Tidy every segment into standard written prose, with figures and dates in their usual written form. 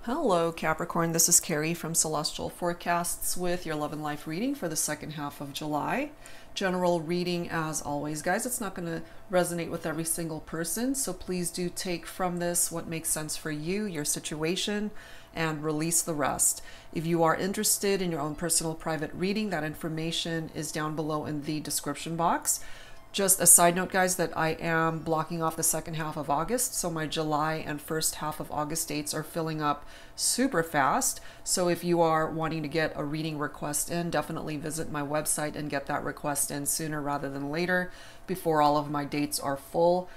Hello Capricorn, this is Carrie from Celestial Forecasts with your love and life reading for the second half of July. General reading as always, guys. It's not going to resonate with every single person, so please do take from this what makes sense for you, your situation, and release the rest. If you are interested in your own personal private reading, that information is down below in the description box. Just a side note, guys, that I am blocking off the second half of August, so my July and first half of August dates are filling up super fast. So if you are wanting to get a reading request in, definitely visit my website and get that request in sooner rather than later, before all of my dates are full,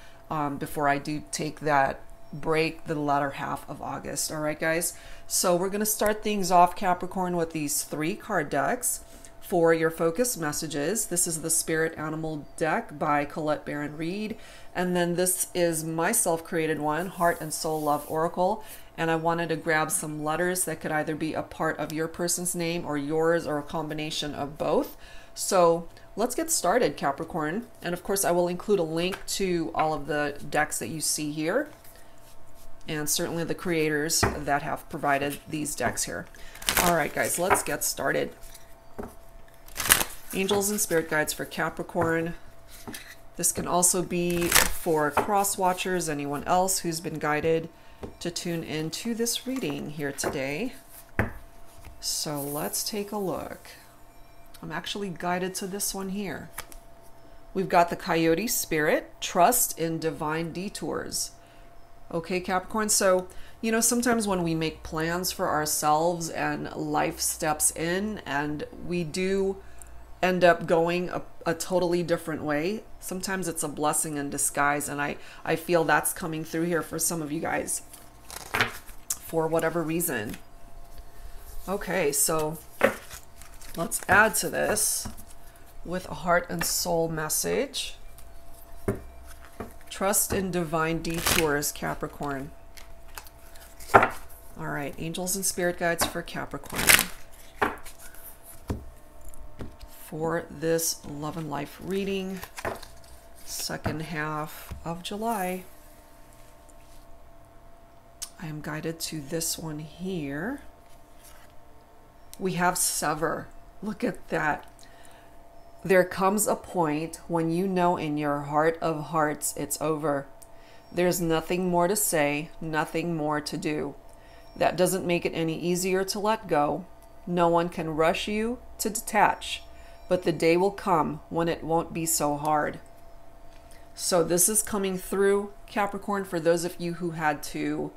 before I do take that break the latter half of August. All right, guys. So we're going to start things off, Capricorn, with these 3 card decks. For your focus messages, this is the Spirit Animal deck by Colette Baron Reed, and then this is my self-created one, Heart and Soul Love Oracle, and I wanted to grab some letters that could either be a part of your person's name or yours, or a combination of both. So let's get started, Capricorn, and of course I will include a link to all of the decks that you see here, and certainly the creators that have provided these decks here. All right, guys, let's get started. Angels and spirit guides for Capricorn. This can also be for cross watchers, anyone else who's been guided to tune into this reading here today. So let's take a look. I'm actually guided to this one here. We've got the Coyote Spirit, trust in divine detours. Okay, Capricorn, so you know, sometimes when we make plans for ourselves and life steps in and we do end up going a totally different way, sometimes it's a blessing in disguise, and I feel that's coming through here for some of you guys for whatever reason. Okay, so let's add to this with a heart and soul message. Trust in divine detours, Capricorn. All right, angels and spirit guides for Capricorn for this love and life reading, second half of July. I am guided to this one here. We have sever. Look at that. There comes a point when you know in your heart of hearts it's over. There's nothing more to say, nothing more to do. That doesn't make it any easier to let go. No one can rush you to detach. But the day will come when it won't be so hard. So this is coming through, Capricorn, for those of you who had to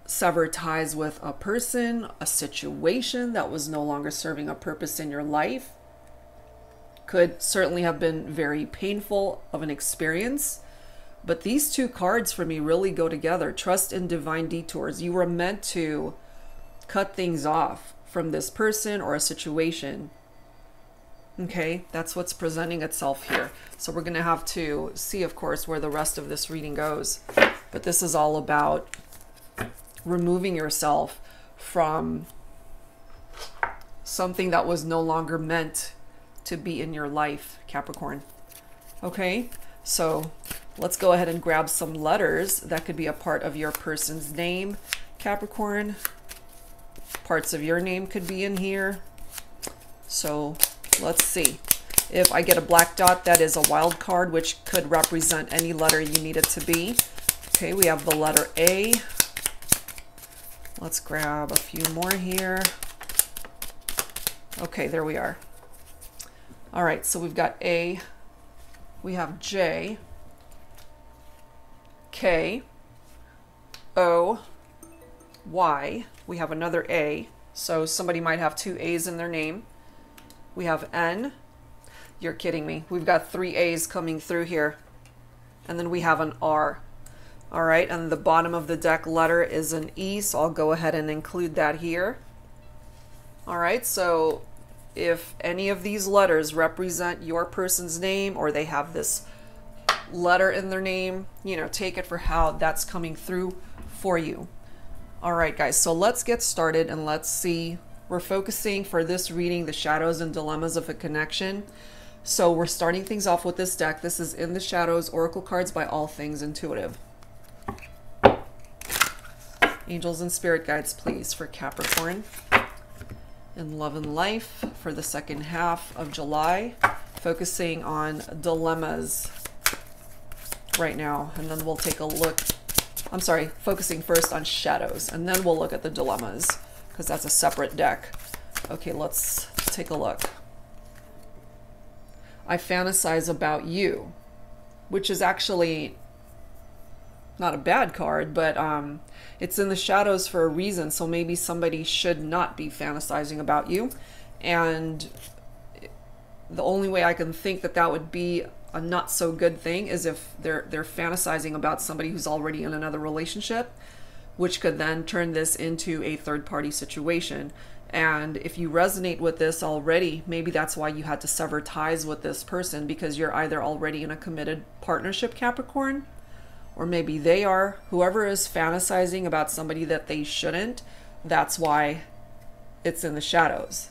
sever ties with a person, a situation that was no longer serving a purpose in your life. Could certainly have been very painful of an experience. But these 2 cards for me really go together. Trust in divine detours. You were meant to cut things off from this person or a situation. Okay, that's what's presenting itself here. So we're going to have to see, of course, where the rest of this reading goes. But this is all about removing yourself from something that was no longer meant to be in your life, Capricorn. Okay, so let's go ahead and grab some letters that could be a part of your person's name, Capricorn. Parts of your name could be in here. So let's see. If I get a black dot, that is a wild card, which could represent any letter you need it to be. Okay, we have the letter A. Let's grab a few more here. Okay, there we are. All right, so we've got A. We have J, K, O, Y. We have another A. So somebody might have 2 A's in their name. We have N. You're kidding me. We've got 3 A's coming through here. And then we have an R. All right, and the bottom of the deck letter is an E, so I'll go ahead and include that here. All right, so if any of these letters represent your person's name, or they have this letter in their name, you know, take it for how that's coming through for you. All right, guys, so let's get started and let's see. We're focusing for this reading the shadows and dilemmas of a connection. So we're starting things off with this deck. This is In the Shadows Oracle cards by All Things Intuitive. Angels and spirit guides, please, for Capricorn in love and life for the second half of July, focusing on dilemmas right now. And then we'll take a look. I'm sorry, focusing first on shadows, and then we'll look at the dilemmas, because that's a separate deck. Okay, let's take a look. I fantasize about you, which is actually not a bad card, but it's in the shadows for a reason. So maybe somebody should not be fantasizing about you. And the only way I can think that that would be a not so good thing is if they're fantasizing about somebody who's already in another relationship, which could then turn this into a third-party situation. And if you resonate with this already, maybe that's why you had to sever ties with this person, because you're either already in a committed partnership, Capricorn, or maybe they are. Whoever is fantasizing about somebody that they shouldn't, that's why it's in the shadows.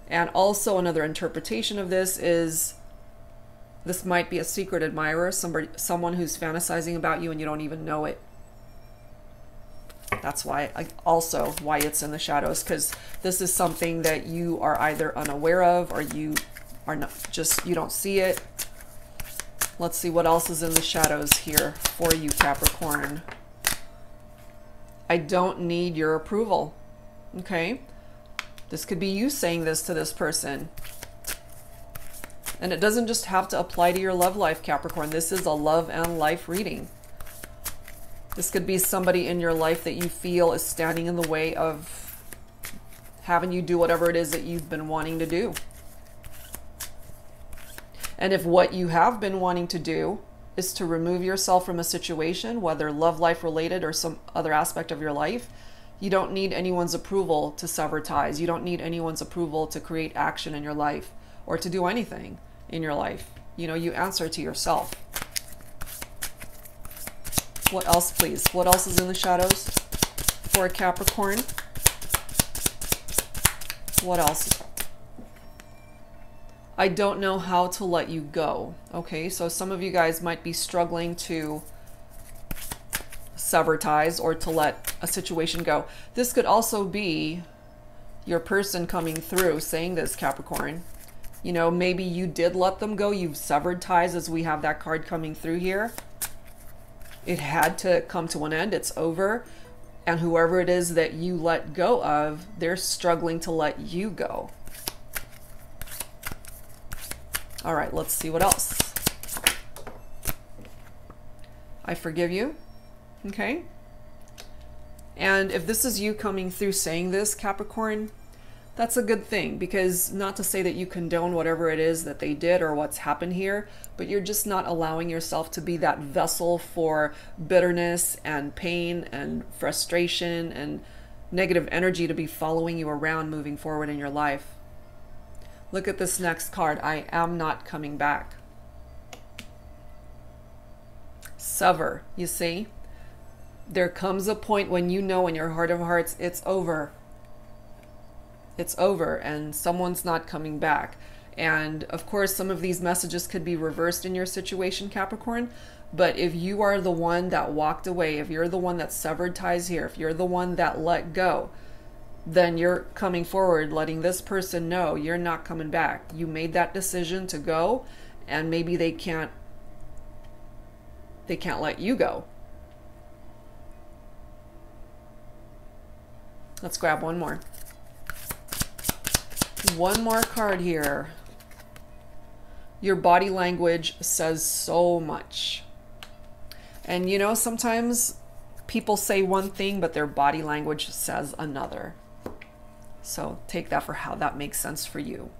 And also another interpretation of this is this might be a secret admirer, someone who's fantasizing about you and you don't even know it. That's why, also why it's in the shadows, because this is something that you are either unaware of, or you are not, just, you don't see it. Let's see what else is in the shadows here for you, Capricorn. I don't need your approval. Okay. This could be you saying this to this person. And it doesn't just have to apply to your love life, Capricorn. This is a love and life reading. This could be somebody in your life that you feel is standing in the way of having you do whatever it is that you've been wanting to do. And if what you have been wanting to do is to remove yourself from a situation, whether love life related or some other aspect of your life, you don't need anyone's approval to sever ties. You don't need anyone's approval to create action in your life or to do anything in your life. You know, you answer to yourself. What else, please? What else is in the shadows for a Capricorn? What else? I don't know how to let you go. Okay, so some of you guys might be struggling to sever ties or to let a situation go. This could also be your person coming through saying this, Capricorn. You know, maybe you did let them go. You've severed ties, as we have that card coming through here. It had to come to an end. It's over. And whoever it is that you let go of, they're struggling to let you go. All right, let's see what else. I forgive you. Okay. And if this is you coming through saying this, Capricorn, that's a good thing, because not to say that you condone whatever it is that they did or what's happened here, but you're just not allowing yourself to be that vessel for bitterness and pain and frustration and negative energy to be following you around moving forward in your life. Look at this next card. I am not coming back. Sever, you see? There comes a point when you know in your heart of hearts it's over. It's over and someone's not coming back. And of course, some of these messages could be reversed in your situation, Capricorn. But if you are the one that walked away, if you're the one that severed ties here, if you're the one that let go, then you're coming forward letting this person know you're not coming back. You made that decision to go, and maybe they can't let you go. Let's grab one more. One more card here. Your body language says so much. And you know, sometimes people say one thing, but their body language says another. So take that for how that makes sense for you.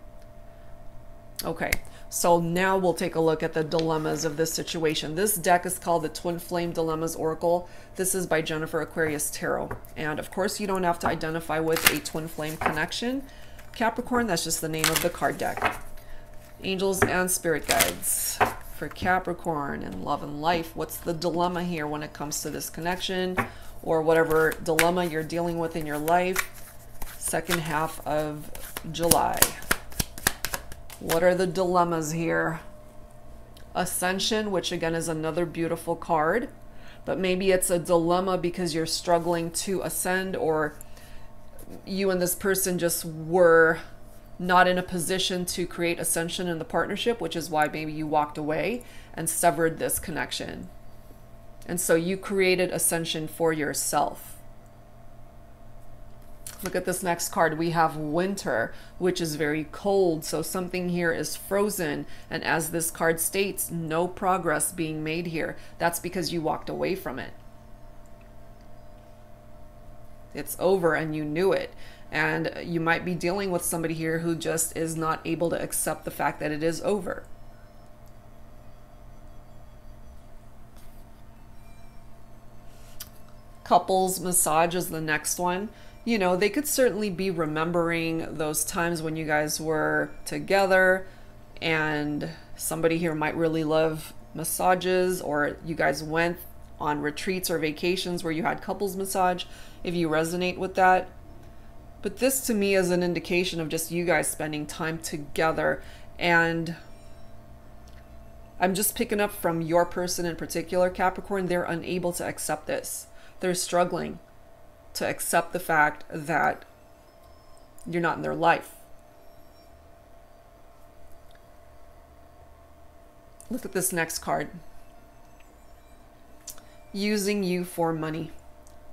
Okay, so now we'll take a look at the dilemmas of this situation. This deck is called the Twin Flame Dilemmas Oracle. This is by Jennifer Aquarius Tarot. And of course, you don't have to identify with a twin flame connection, Capricorn. That's just the name of the card deck. Angels and spirit guides for Capricorn in love and life. What's the dilemma here when it comes to this connection, or whatever dilemma you're dealing with in your life? Second half of July. What are the dilemmas here? Ascension, which again is another beautiful card. but maybe it's a dilemma because you're struggling to ascend, or you and this person just were not in a position to create ascension in the partnership, which is why maybe you walked away and severed this connection. And so you created ascension for yourself. Look at this next card. We have winter, which is very cold. So something here is frozen. And as this card states, no progress being made here. That's because you walked away from it. It's over and you knew it. And you might be dealing with somebody here who just is not able to accept the fact that it is over. Couples massage is the next one. You know, they could certainly be remembering those times when you guys were together, and somebody here might really love massages, or you guys went on retreats or vacations where you had couples massage, if you resonate with that. But this to me is an indication of just you guys spending time together. And I'm just picking up from your person in particular, Capricorn, they're unable to accept this. They're struggling to accept the fact that you're not in their life. Look at this next card. Using you for money.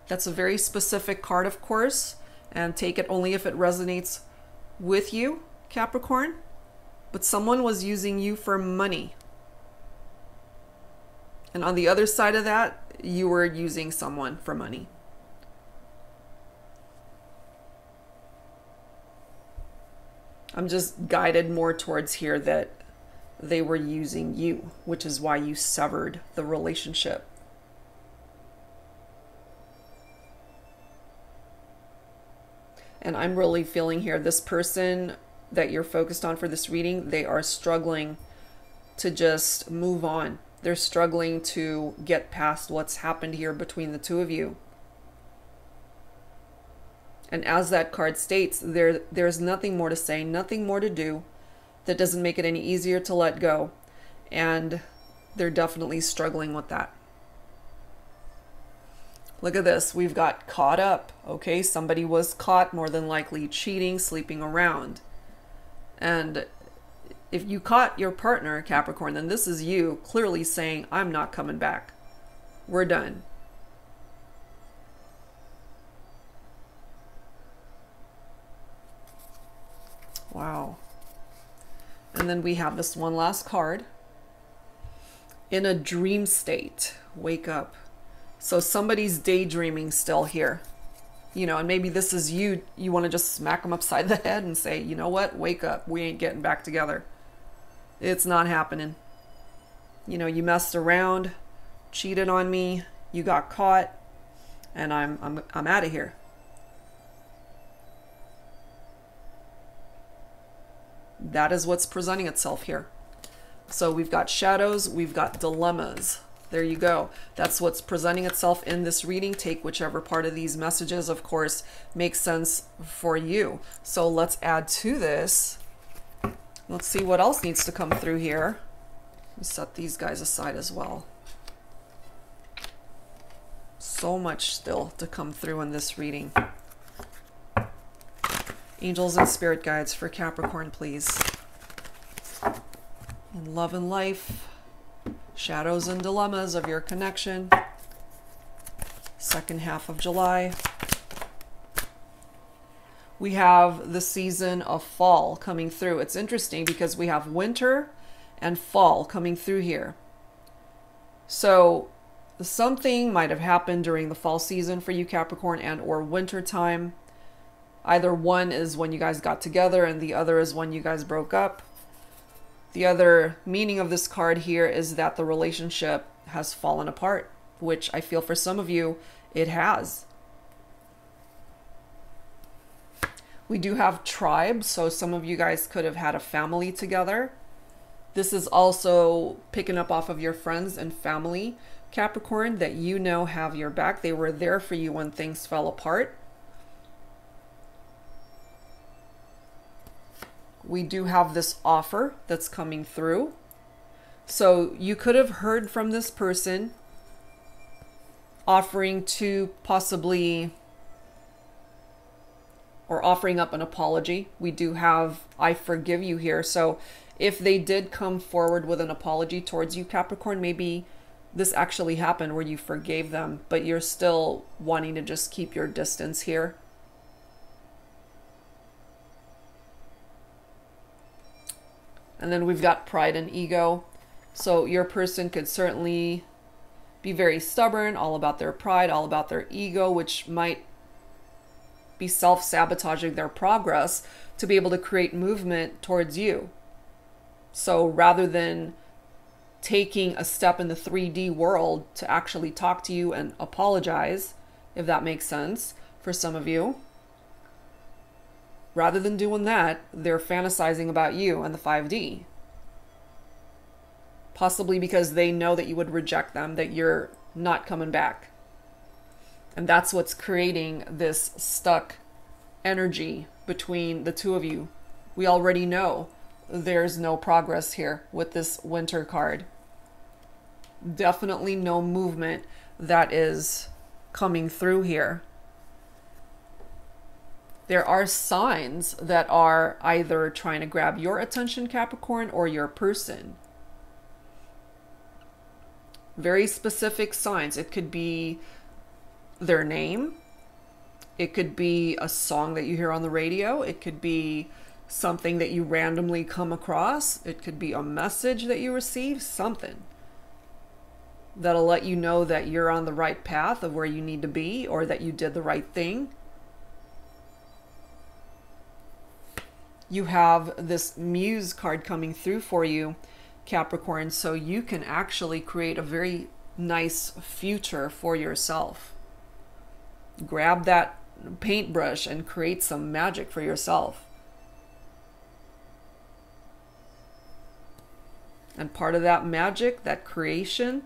That's a very specific card, of course, and take it only if it resonates with you, Capricorn. But someone was using you for money. And on the other side of that, you were using someone for money. I'm just guided more towards here that they were using you, which is why you severed the relationship. And I'm really feeling here, this person that you're focused on for this reading, they are struggling to just move on. They're struggling to get past what's happened here between the two of you. And as that card states, there's nothing more to say, nothing more to do. That doesn't make it any easier to let go. And they're definitely struggling with that. Look at this. We've got caught up. Okay, somebody was caught, more than likely cheating, sleeping around. And if you caught your partner, Capricorn, then this is you clearly saying, I'm not coming back. We're done. Wow. And then we have this one last card. In a dream state. Wake up. So somebody's daydreaming still here. You know, and maybe this is you. You want to just smack them upside the head and say, you know what? Wake up. We ain't getting back together. It's not happening. You know, you messed around, cheated on me, you got caught, and I'm out of here. That is what's presenting itself here. So we've got shadows, we've got dilemmas. There you go. That's what's presenting itself in this reading. Take whichever part of these messages, of course, makes sense for you. So let's add to this. Let's see what else needs to come through here. Let me set these guys aside as well. So much still to come through in this reading. Angels and spirit guides for Capricorn, please. In love and life, shadows and dilemmas of your connection. Second half of July. We have the season of fall coming through. It's interesting because we have winter and fall coming through here. So something might have happened during the fall season for you, Capricorn, and or winter time. Either one is when you guys got together and the other is when you guys broke up. The other meaning of this card here is that the relationship has fallen apart, which I feel for some of you, it has. We do have tribes, so some of you guys could have had a family together. This is also picking up off of your friends and family, Capricorn, that you know have your back. They were there for you when things fell apart. We do have this offer that's coming through. So you could have heard from this person offering to possibly, or offering up an apology. We do have I forgive you here. So if they did come forward with an apology towards you, Capricorn, maybe this actually happened where you forgave them, but you're still wanting to just keep your distance here. And then we've got pride and ego. So your person could certainly be very stubborn, all about their pride, all about their ego, which might be self-sabotaging their progress to be able to create movement towards you. So rather than taking a step in the 3D world to actually talk to you and apologize, if that makes sense for some of you, rather than doing that, they're fantasizing about you and the 5D. Possibly because they know that you would reject them, that you're not coming back. And that's what's creating this stuck energy between the two of you. We already know there's no progress here with this Winter card. Definitely no movement that is coming through here. There are signs that are either trying to grab your attention, Capricorn, or your person. Very specific signs. It could be their name. It could be a song that you hear on the radio. It could be something that you randomly come across. It could be a message that you receive, something that'll let you know that you're on the right path of where you need to be, or that you did the right thing. You have this Muse card coming through for you, Capricorn, so you can actually create a very nice future for yourself. Grab that paintbrush and create some magic for yourself. And part of that magic, that creation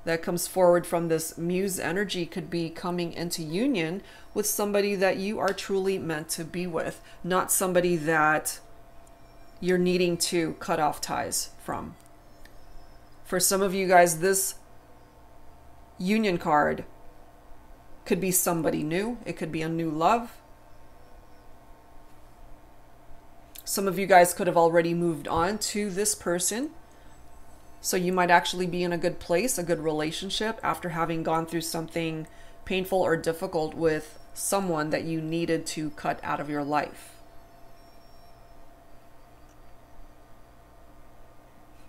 that comes forward from this Muse energy, could be coming into union with somebody that you are truly meant to be with, not somebody that you're needing to cut off ties from. For some of you guys, this Union card could be somebody new. It could be a new love. Some of you guys could have already moved on to this person. So you might actually be in a good place, a good relationship, after having gone through something painful or difficult with someone that you needed to cut out of your life.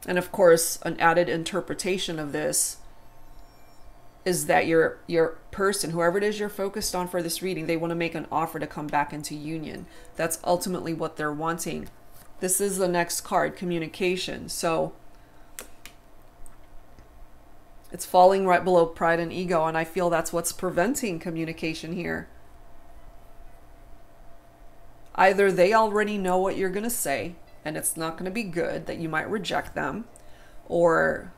And of course, an added interpretation of this is that your person, whoever it is you're focused on for this reading, they want to make an offer to come back into union. That's ultimately what they're wanting. This is the next card, communication. So it's falling right below pride and ego, and I feel that's what's preventing communication here. Either they already know what you're going to say, and it's not going to be good, that you might reject them, or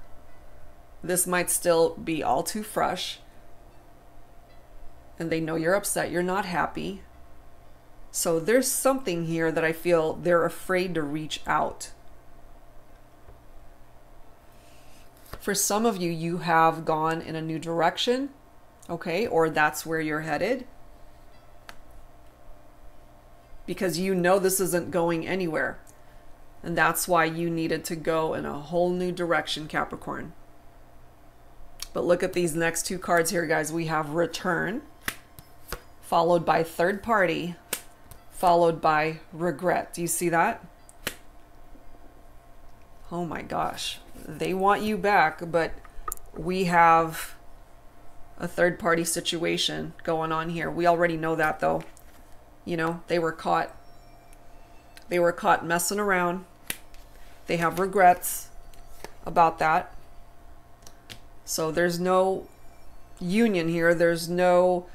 this might still be all too fresh, and they know you're upset, you're not happy. So there's something here that I feel they're afraid to reach out. For some of you, you have gone in a new direction, okay, or that's where you're headed, because you know this isn't going anywhere. And that's why you needed to go in a whole new direction, Capricorn. But look at these next two cards here, guys. We have return, followed by third party, followed by regret. Do you see that? Oh my gosh. They want you back, but we have a third party situation going on here. We already know that, though. You know, they were caught. They were caught messing around. They have regrets about that. So there's no union here. There's no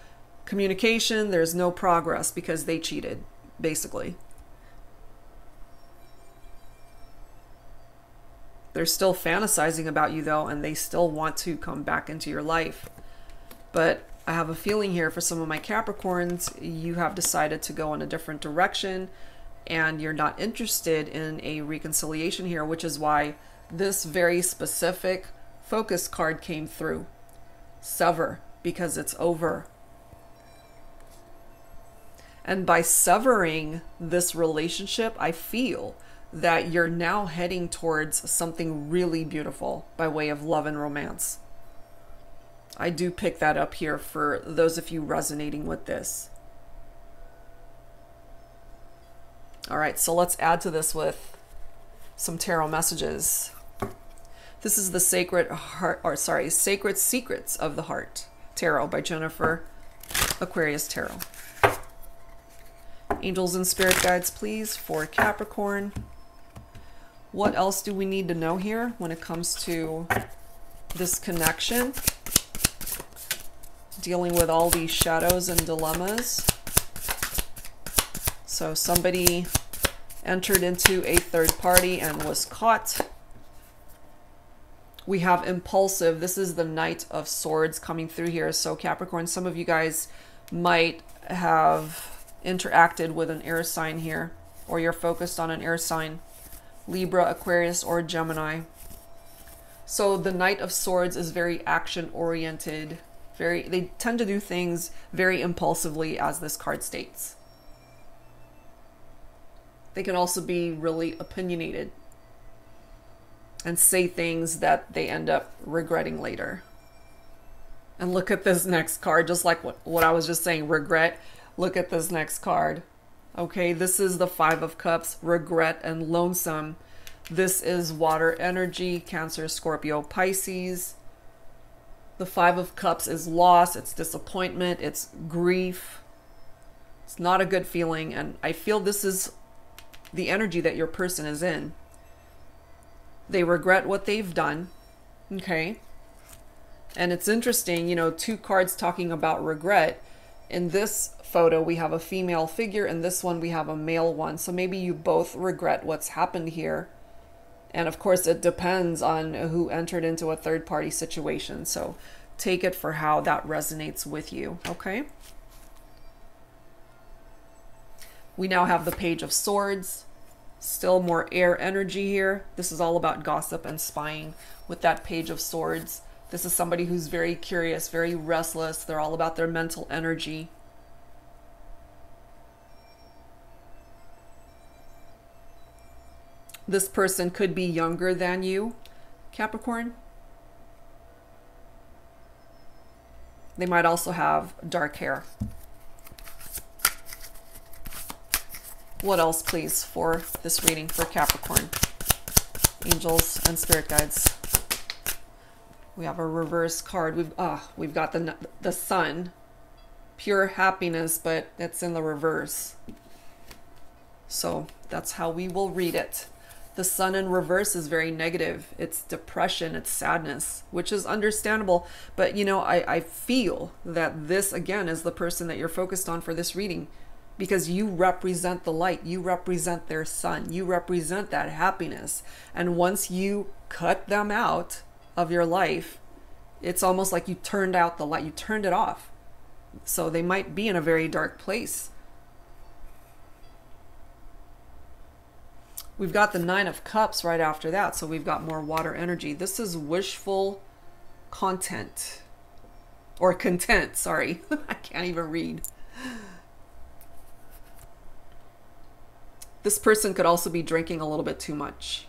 communication. There's no progress because they cheated, basically. They're still fantasizing about you, though, and they still want to come back into your life. But I have a feeling here for some of my Capricorns, you have decided to go in a different direction, and you're not interested in a reconciliation here, which is why this very specific focus card came through. Sever. because it's over. And by severing this relationship, I feel that you're now heading towards something really beautiful by way of love and romance. I do pick that up here for those of you resonating with this. All right, so let's add to this with some tarot messages. This is the Sacred Secrets of the Heart Tarot by Jennifer Aquarius Tarot. Angels and spirit guides, please, for Capricorn. What else do we need to know here when it comes to this connection? Dealing with all these shadows and dilemmas. So somebody entered into a third party and was caught. We have impulsive. This is the Knight of Swords coming through here. So Capricorn, some of you guys might have interacted with an air sign here, or you're focused on an air sign, Libra, Aquarius, or Gemini. So the Knight of Swords is very action oriented. They tend to do things very impulsively, as this card states. They can also be really opinionated and say things that they end up regretting later. And look at this next card, just like what I was just saying, regret. Look at this next card. Okay, this is the Five of Cups, regret and lonesome. This is water energy, Cancer, Scorpio, Pisces. The Five of Cups is loss, it's disappointment, it's grief. It's not a good feeling, and I feel this is the energy that your person is in. They regret what they've done, okay? And it's interesting, you know, two cards talking about regret. In this photo, we have a female figure. In this one, we have a male one. So maybe you both regret what's happened here. And of course, it depends on who entered into a third-party situation. So take it for how that resonates with you, okay? We now have the Page of Swords. Still more air energy here. This is all about gossip and spying with that Page of Swords. This is somebody who's very curious, very restless. They're all about their mental energy. This person could be younger than you, Capricorn. They might also have dark hair. What else, please, for this reading for Capricorn? Angels and spirit guides. We have a reverse card. We've got the Sun, pure happiness, but it's in the reverse. So that's how we will read it. The Sun in reverse is very negative. It's depression, it's sadness, which is understandable. But you know, I feel that this again is the person that you're focused on for this reading, because you represent the light, you represent their sun, you represent that happiness. And once you cut them out of your life, it's almost like you turned out the light, you turned it off. So they might be in a very dark place. We've got the Nine of Cups right after that, so we've got more water energy. This is wishful content, or content, sorry. I can't even read. This person could also be drinking a little bit too much.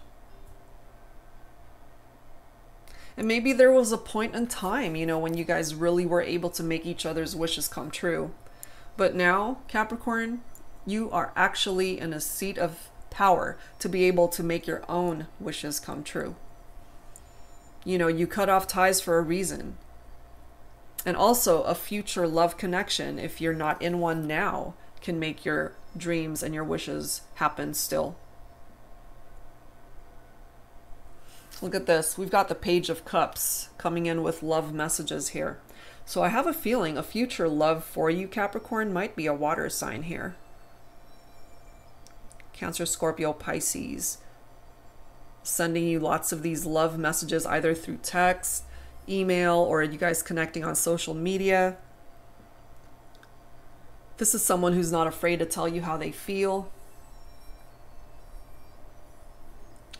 And maybe there was a point in time, you know, when you guys really were able to make each other's wishes come true. But now, Capricorn, you are actually in a seat of power to be able to make your own wishes come true. You know, you cut off ties for a reason. And also a future love connection, if you're not in one now, can make your dreams and your wishes happen still. Look at this. We've got the Page of Cups coming in with love messages here. So I have a feeling a future love for you, Capricorn, might be a water sign here. Cancer, Scorpio, Pisces. Sending you lots of these love messages either through text, email, or you guys connecting on social media. This is someone who's not afraid to tell you how they feel.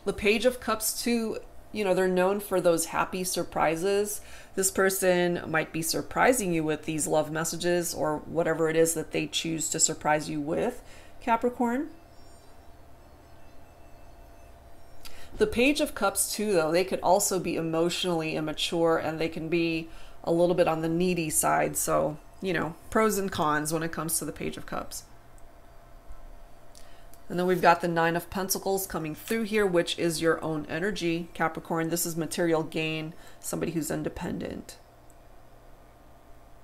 The Page of Cups too, You know, they're known for those happy surprises. This person might be surprising you with these love messages or whatever it is that they choose to surprise you with, Capricorn. The Page of Cups too, though, they could also be emotionally immature, and they can be a little bit on the needy side. So, you know, pros and cons when it comes to the Page of Cups. And then we've got the Nine of Pentacles coming through here, which is your own energy, Capricorn. This is material gain, somebody who's independent.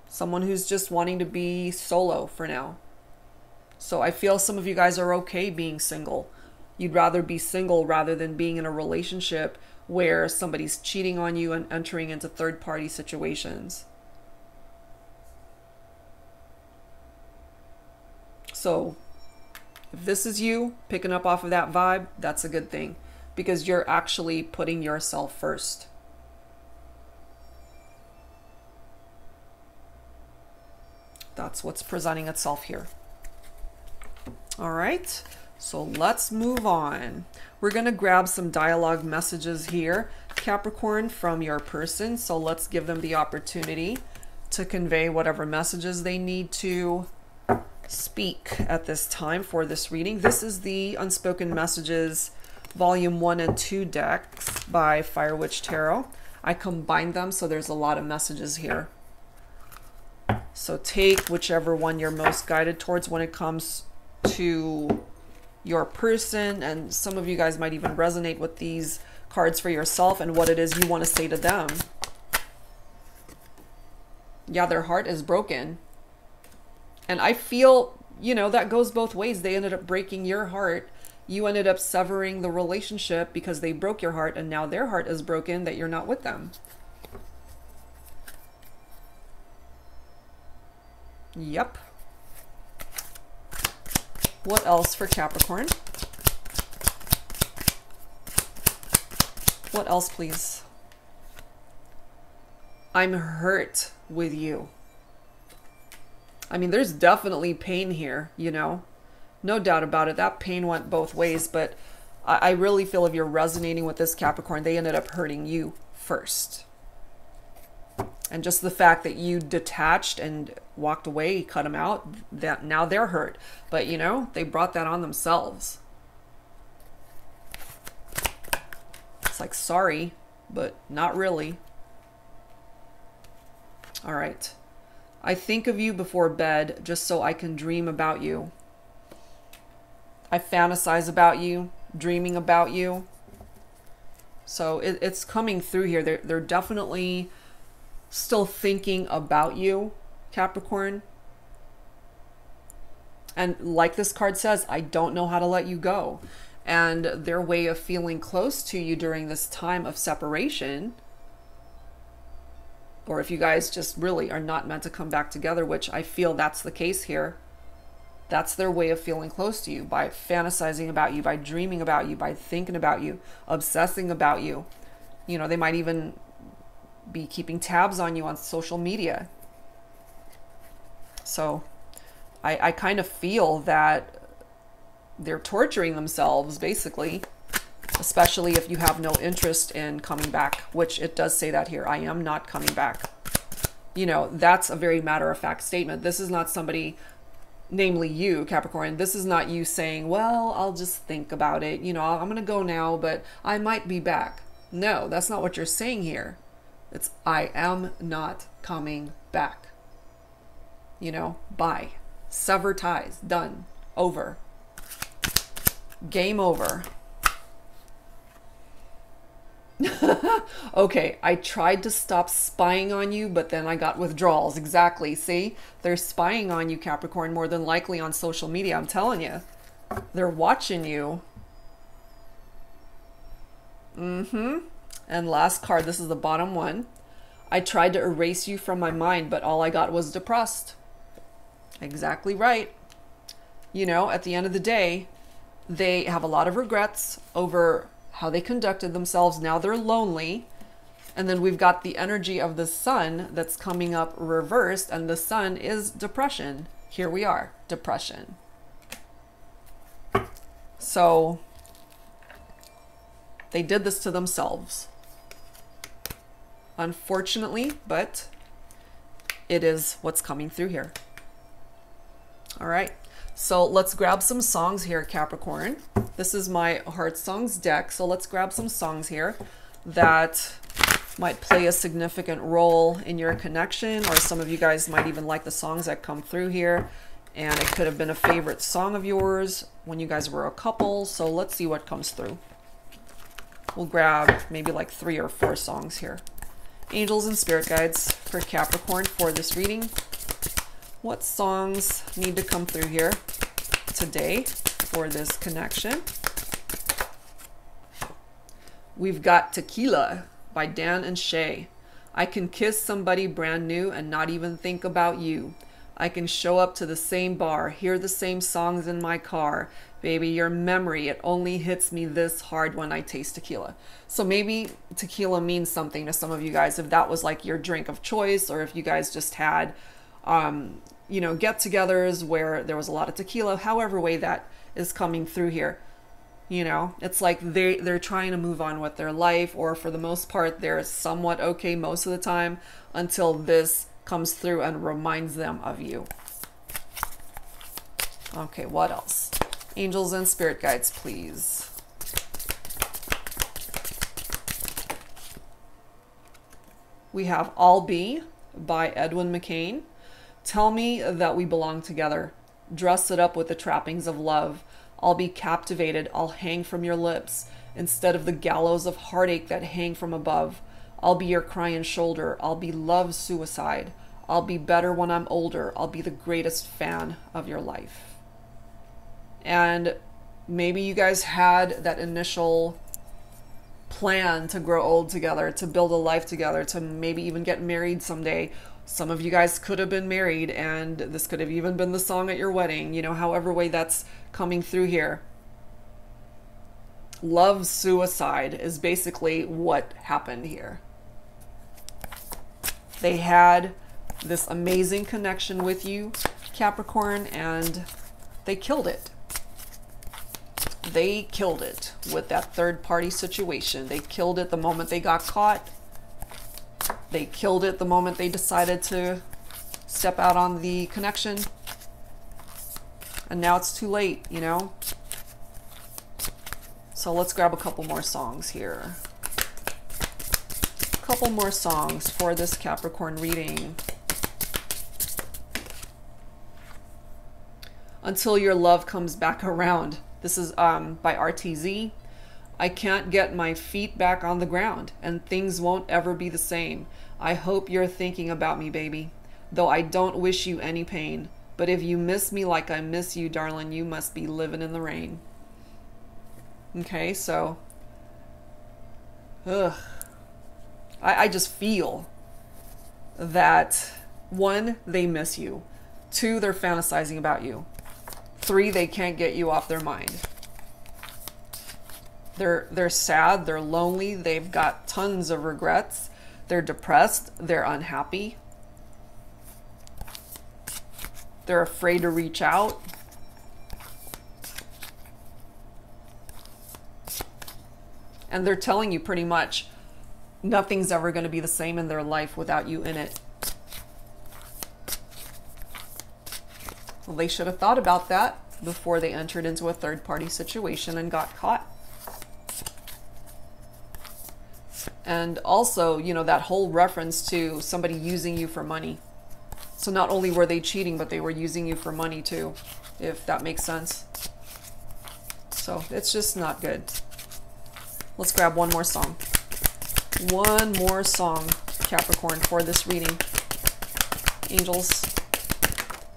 Someone who's just wanting to be solo for now. So I feel some of you guys are okay being single. You'd rather be single rather than being in a relationship where somebody's cheating on you and entering into third-party situations. So if this is you picking up off of that vibe, that's a good thing, because you're actually putting yourself first. That's what's presenting itself here. All right. So let's move on. We're going to grab some dialogue messages here, Capricorn, from your person. So let's give them the opportunity to convey whatever messages they need to speak at this time for this reading. This is the Unspoken Messages Volume 1 and 2 decks by Fire Witch Tarot. I combined them, so there's a lot of messages here. So take whichever one you're most guided towards when it comes to your person, and some of you guys might even resonate with these cards for yourself and what it is you want to say to them. Yeah, their heart is broken. And I feel, you know, that goes both ways. They ended up breaking your heart. You ended up severing the relationship because they broke your heart, and now their heart is broken that you're not with them. Yep. What else for Capricorn? What else, please? I'm hurt with you. I mean, there's definitely pain here, you know. No doubt about it. That pain went both ways, but I really feel if you're resonating with this Capricorn, they ended up hurting you first. And just the fact that you detached and walked away, cut them out, that now they're hurt. But, you know, they brought that on themselves. It's like, sorry, but not really. All right. I think of you before bed just so I can dream about you. I fantasize about you, dreaming about you. So it's coming through here. They're definitely still thinking about you, Capricorn. And like this card says, I don't know how to let you go. And their way of feeling close to you during this time of separation, or if you guys just really are not meant to come back together, which I feel that's the case here, that's their way of feeling close to you, by fantasizing about you, by dreaming about you, by thinking about you, obsessing about you. You know, they might even be keeping tabs on you on social media. So I kind of feel that they're torturing themselves, basically, especially if you have no interest in coming back, which it does say that here. I am not coming back. You know, that's a very matter-of-fact statement. This is not somebody, namely you, Capricorn. This is not you saying, well, I'll just think about it. You know, I'm going to go now, but I might be back. No, that's not what you're saying here. It's, I am not coming back. You know, bye. Sever ties. Done. Over. Game over. Okay, I tried to stop spying on you, but then I got withdrawals. Exactly. See? They're spying on you, Capricorn, more than likely on social media. I'm telling you. They're watching you. And last card, this is the bottom one. I tried to erase you from my mind, but all I got was depressed. Exactly right. You know, at the end of the day, they have a lot of regrets over how they conducted themselves. Now they're lonely. And then we've got the energy of the sun that's coming up reversed, and the sun is depression. Here we are, depression. So they did this to themselves. unfortunately, but it is what's coming through here. All right, so let's grab some songs here, Capricorn. This is my Heart Songs deck, so let's grab some songs here that might play a significant role in your connection, or some of you guys might even like the songs that come through here, and it could have been a favorite song of yours when you guys were a couple. So let's see what comes through. We'll grab maybe like 3 or 4 songs here. Angels and spirit guides for Capricorn for this reading. What songs need to come through here today for this connection? We've got Tequila by Dan and Shay. I can kiss somebody brand new and not even think about you. I can show up to the same bar, hear the same songs in my car. Baby, your memory, it only hits me this hard when I taste tequila. So maybe tequila means something to some of you guys, if that was like your drink of choice, or if you guys just had, you know, get-togethers where there was a lot of tequila, however way that is coming through here. You know, it's like they're trying to move on with their life, or for the most part, they're somewhat okay most of the time until this comes through and reminds them of you. Okay, what else? Angels and spirit guides, please. We have I'll Be by Edwin McCain. Tell me that we belong together. Dress it up with the trappings of love. I'll be captivated. I'll hang from your lips instead of the gallows of heartache that hang from above. I'll be your crying shoulder. I'll be love's suicide. I'll be better when I'm older. I'll be the greatest fan of your life. And maybe you guys had that initial plan to grow old together, to build a life together, to maybe even get married someday. Some of you guys could have been married, and this could have even been the song at your wedding, you know, however way that's coming through here. Love suicide is basically what happened here. They had this amazing connection with you, Capricorn, and they killed it. They killed it with that third party situation. They killed it the moment they got caught. They killed it the moment they decided to step out on the connection. And now it's too late, you know? So let's grab a couple more songs here. A couple more songs for this Capricorn reading. Until Your Love Comes Back Around. This is by RTZ. I can't get my feet back on the ground, and things won't ever be the same. I hope you're thinking about me, baby, though I don't wish you any pain. But if you miss me like I miss you, darling, you must be living in the rain. Okay, so, I just feel that, 1, they miss you. 2, they're fantasizing about you. 3, they can't get you off their mind. They're sad, they're lonely, they've got tons of regrets, they're depressed, they're unhappy, they're afraid to reach out. And they're telling you pretty much nothing's ever going to be the same in their life without you in it. Well, they should have thought about that before they entered into a third-party situation and got caught. And also, you know, that whole reference to somebody using you for money. So not only were they cheating, but they were using you for money too, if that makes sense. So it's just not good. Let's grab one more song. One more song, Capricorn, for this reading. Angels.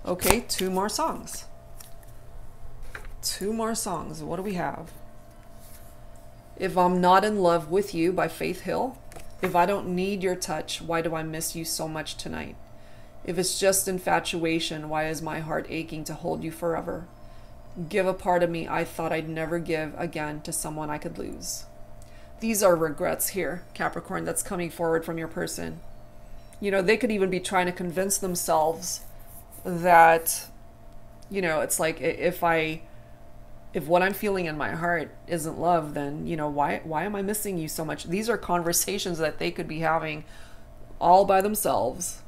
Okay, 2 more songs. 2 more songs. What do we have? If I'm Not in Love with You by Faith Hill. If I don't need your touch, why do I miss you so much tonight? If it's just infatuation, why is my heart aching to hold you forever? Give a part of me I thought I'd never give again to someone I could lose. These are regrets here, Capricorn, that's coming forward from your person. You know, they could even be trying to convince themselves that, you know, it's like, if what I'm feeling in my heart isn't love, then, you know, why am I missing you so much? These are conversations that they could be having all by themselves,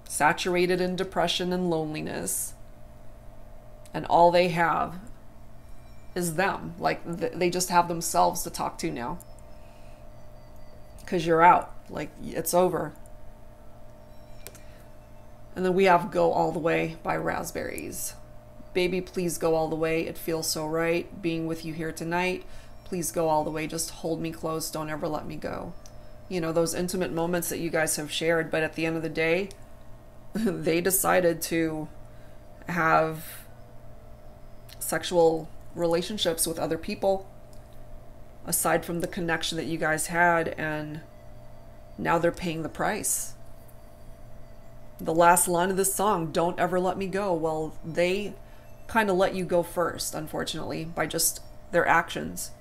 saturated in depression and loneliness, and all they have is them. Like, they just have themselves to talk to now, because you're out. Like, it's over. And then we have Go All the Way by Raspberries. Baby, please go all the way. It feels so right being with you here tonight. Please go all the way. Just hold me close. Don't ever let me go. You know, those intimate moments that you guys have shared, but at the end of the day, they decided to have sexual relationships with other people aside from the connection that you guys had, and now they're paying the price. The last line of this song, don't ever let me go. Well, they kind of let you go first, unfortunately, by just their actions.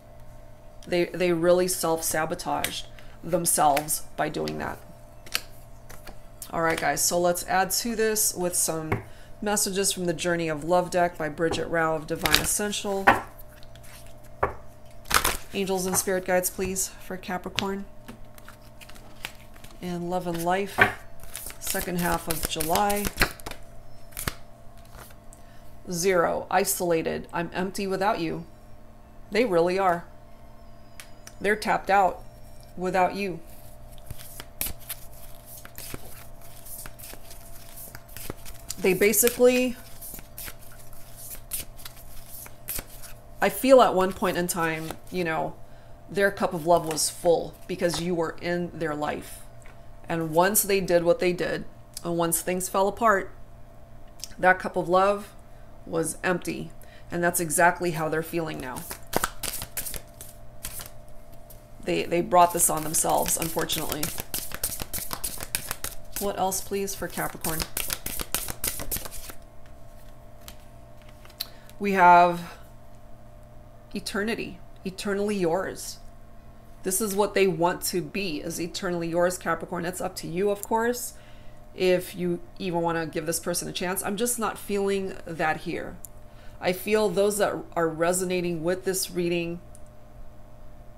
They really self-sabotaged themselves by doing that. All right, guys, so let's add to this with some messages from the Journey of Love deck by Bridget Rao of Divine Essential. Angels and spirit guides, please, for Capricorn. And Love and Life, second half of July. 0, isolated. I'm empty without you. They really are. They're tapped out without you. They basically, I feel at one point in time, you know, their cup of love was full because you were in their life. And once they did what they did, and once things fell apart, that cup of love was empty. And that's exactly how they're feeling now. They brought this on themselves, unfortunately. What else, please, for Capricorn? We have eternity, eternally yours. This is what they want to be, is eternally yours, Capricorn. It's up to you, of course, if you even want to give this person a chance. I'm just not feeling that here. I feel those that are resonating with this reading,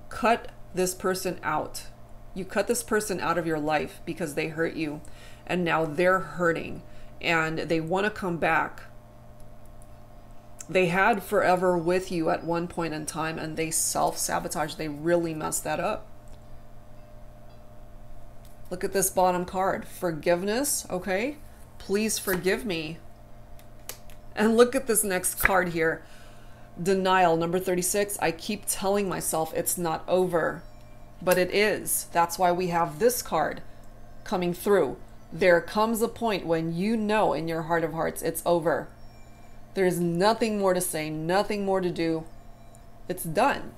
cut this person out. You cut this person out of your life because they hurt you, and now they're hurting and they want to come back. They had forever with you at one point in time, and they self-sabotaged. They really messed that up. Look at this bottom card. Forgiveness, okay? Please forgive me. And look at this next card here. Denial, number 36. I keep telling myself it's not over, but it is. That's why we have this card coming through. There comes a point when you know in your heart of hearts it's over. There's nothing more to say, nothing more to do. It's done.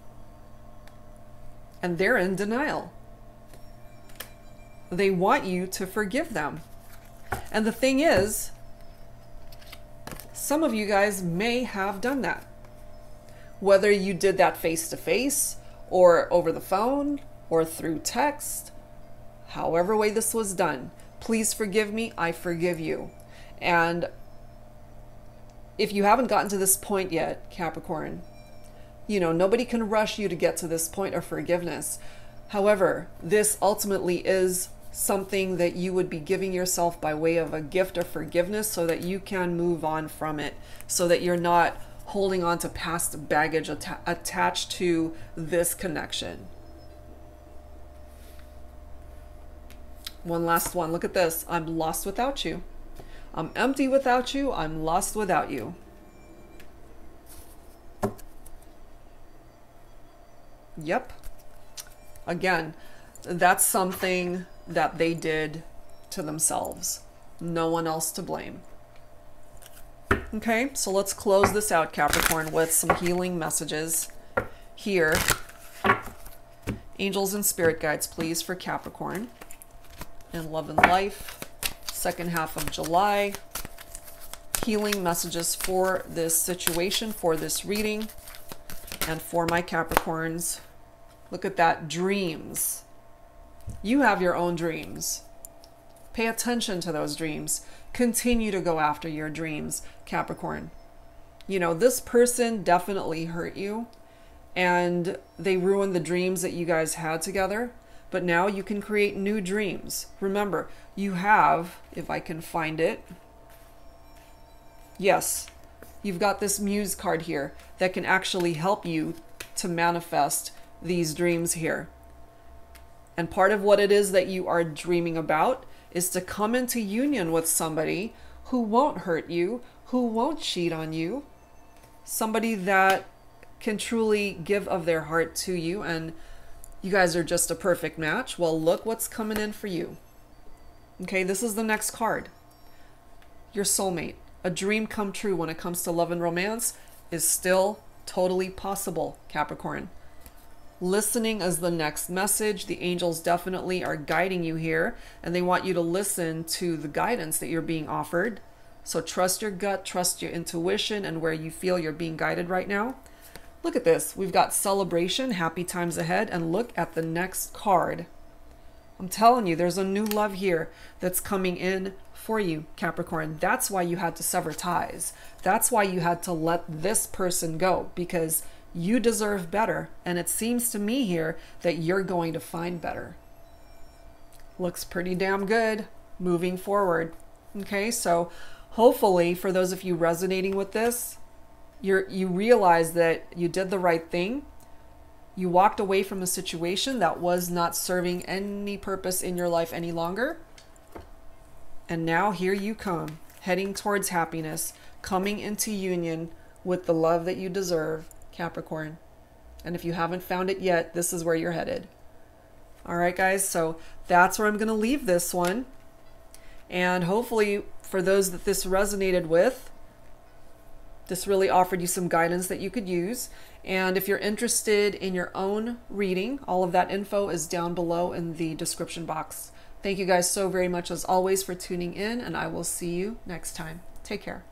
And they're in denial. They want you to forgive them. And the thing is, some of you guys may have done that. Whether you did that face-to-face, or over the phone, or through text, however way this was done, please forgive me, I forgive you. And if you haven't gotten to this point yet, Capricorn, you know, nobody can rush you to get to this point of forgiveness. However, this ultimately is something that you would be giving yourself by way of a gift of forgiveness so that you can move on from it, so that you're not holding on to past baggage attached to this connection. One last one. Look at this. I'm lost without you. I'm empty without you. I'm lost without you. Yep. Again, that's something that they did to themselves. No one else to blame. Okay, so let's close this out, Capricorn, with some healing messages here. Angels and spirit guides, please, for Capricorn. And Love and Life, second half of July. Healing messages for this situation, for this reading, and for my Capricorns. Look at that, dreams. You have your own dreams. Pay attention to those dreams. Continue to go after your dreams, Capricorn. You know, this person definitely hurt you, and they ruined the dreams that you guys had together. but now you can create new dreams. Remember, you have, if I can find it, yes, you've got this Muse card here that can actually help you to manifest these dreams here. And part of what it is that you are dreaming about is to come into union with somebody who won't hurt you, who won't cheat on you, somebody that can truly give of their heart to you, and you guys are just a perfect match. Well, look what's coming in for you. Okay, this is the next card. Your soulmate. A dream come true when it comes to love and romance is still totally possible, Capricorn. Listening is the next message. The angels definitely are guiding you here, and they want you to listen to the guidance that you're being offered. So trust your gut, trust your intuition, and where you feel you're being guided right now. Look at this. We've got celebration, happy times ahead, and look at the next card. I'm telling you, there's a new love here that's coming in for you, Capricorn. That's why you had to sever ties. That's why you had to let this person go, because you deserve better. And it seems to me here that you're going to find better. Looks pretty damn good moving forward. Okay, so hopefully for those of you resonating with this, you realize that you did the right thing. You walked away from a situation that was not serving any purpose in your life any longer. And now here you come, heading towards happiness, coming into union with the love that you deserve, Capricorn. And if you haven't found it yet, this is where you're headed. All right, guys, so that's where I'm going to leave this one. And hopefully for those that this resonated with, this really offered you some guidance that you could use. And if you're interested in your own reading, all of that info is down below in the description box. Thank you guys so very much as always for tuning in, and I will see you next time. Take care.